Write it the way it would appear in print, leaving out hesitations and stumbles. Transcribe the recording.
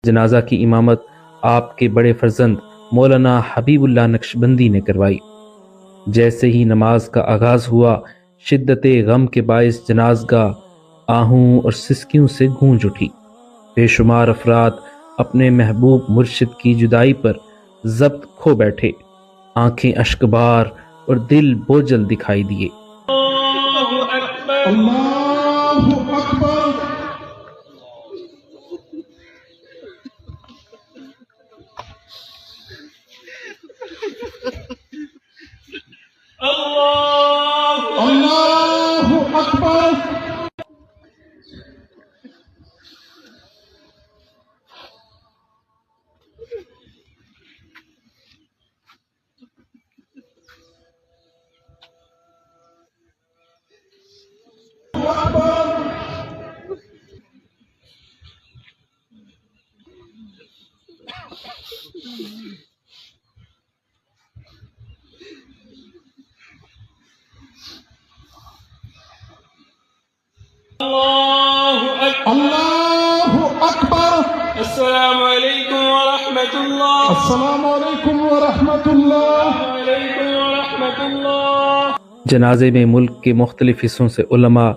जनाजा की इमामत आपके बड़े फर्जंद मौलाना हबीबुल्लाह नक्शबंदी ने करवाई। जैसे ही नमाज का आगाज हुआ, शिद्दत गम के बायस जनाज़गाह आहूं और सिसकियों से गूंज उठी। बेशुमार अफराद अपने महबूब मुर्शिद की जुदाई पर जब्त खो बैठे, आंखें अश्कबार और दिल बोझल दिखाई दिए। अल्लाहु अकबर, अल्लाहु अकबर। अल्लाहु अकबर। अल्लाहु अकबर। अस्सलामु अलैकुम व रहमतुल्लाह। अस्सलामु अलैकुम व रहमतुल्लाह। अलैकुम व रहमतुल्लाह। जनाजे में मुल्क के मुख्तलिफ हिस्सों से उलमा,